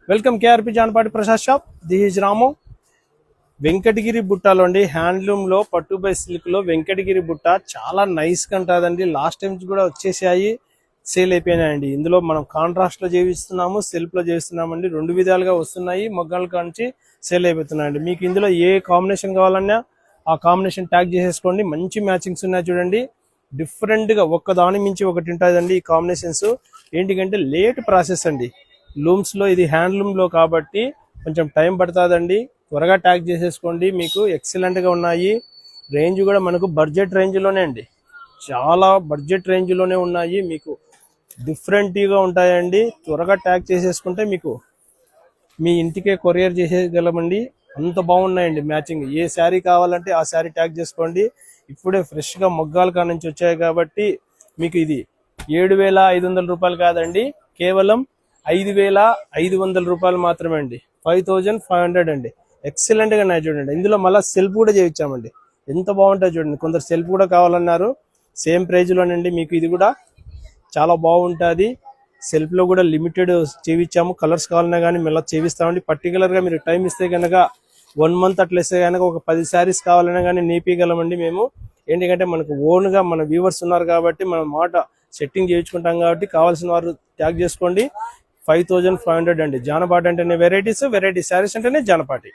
Welcome KRP Janapati Prasad shop. This is Ramu. Venkatagiri బుట్టలో అండి, handloom లో పట్టు బై సిల్క్ లో వెంకటగిరి బుట్ట చాలా నైస్ గా ఉంటుందండి. లాస్ట్ టైమ్స్ కూడా వచ్చేసాయి, సేల్ అయిపోయినాయండి. ఇందులో మనం కాంట్రాస్ట్ లో చేయిస్తున్నాము, సెల్ఫ్ లో చేస్తున్నామండి. రెండు విధాలుగా వస్తున్నాయి. మొగ్గల కాంచి సేల్ అయిపోతున్నాయండి. మీకు ఇందులో ఏ కాంబినేషన్ కావాలన్నా ఆ కాంబినేషన్ ట్యాగ్ చేసేసుకోండి. మంచి మ్యాచింగ్స్ ఉన్నాయి చూడండి. డిఫరెంట్ గా ఒక్కదాని మించి ఒకటి ఉంటుందండి ఈ కాంబినేషన్స్. ఏంటికంటే లేట్ ప్రాసెస్ అండి. లూమ్స్ లో ఇది హ్యాండ్లూమ్ లో కాబట్టి కొంచెం టైం పడుతుందండి. త్వరగా ట్యాగ్ చేసేసుకోండి. మీకు ఎక్సలెంట్ గా ఉన్నాయి. రేంజ్ కూడా మనకు బడ్జెట్ రేంజ్ లోనే అండి, చాలా బడ్జెట్ రేంజ్ లోనే ఉన్నాయి. మీకు డిఫరెంట్ గా ఉంటాయండి. త్వరగా ట్యాగ్ చేసేసుకుంటే మీకు మీ ఇంటికే కొరియర్ చేసేయగలమండి. అంత బాగున్నాయండి మ్యాచింగ్. ఏ శారీ కావాలంటే ఆ శారీ ట్యాగ్ చేసుకోండి. ఇప్పుడే ఫ్రెష్ గా మొగ్గాల కా నుంచి వచ్చాయి కాబట్టి మీకు ఇది 7,500 రూపాయలు కాదండి, కేవలం 5,500 రూపాయలు మాత్రమే అండి. 5,500 అండి. ఎక్సలెంట్ గా ఉన్నాయి చూడండి. ఇందులో మళ్ళీ సెల్ఫ్ కూడా చేయించామండి. ఎంత బాగుంటుంది చూడండి. కొందరు సెల్ఫ్ కూడా కావాలన్నారు. సేమ్ ప్రైజ్ లోనండి. మీకు ఇది కూడా చాలా బాగుంటుంది. సెల్ఫ్ లో కూడా లిమిటెడ్ చేయించాము. కలర్స్ కావాలన్నా కానీ మళ్ళీ చేయిస్తామండి. పర్టికులర్ గా మీరు టైం ఇస్తే కనుక 1 మంత్ అట్లా ఇస్తే కనుక ఒక 10 శారీస్ కావాలన్నా కానీ నేర్పించగలమండి మేము. ఏంటంటే మనకు ఓన్ గా మన వ్యూవర్స్ ఉన్నారు కాబట్టి మన మాట సెట్టింగ్ చేయించుకుంటాం కాబట్టి కావాల్సిన వారు ట్యాగ్ చేసుకోండి. 5,500 అండి. జానపాటి అంటేనే వెరైటీ శారీస్ అంటేనే జానపాటి.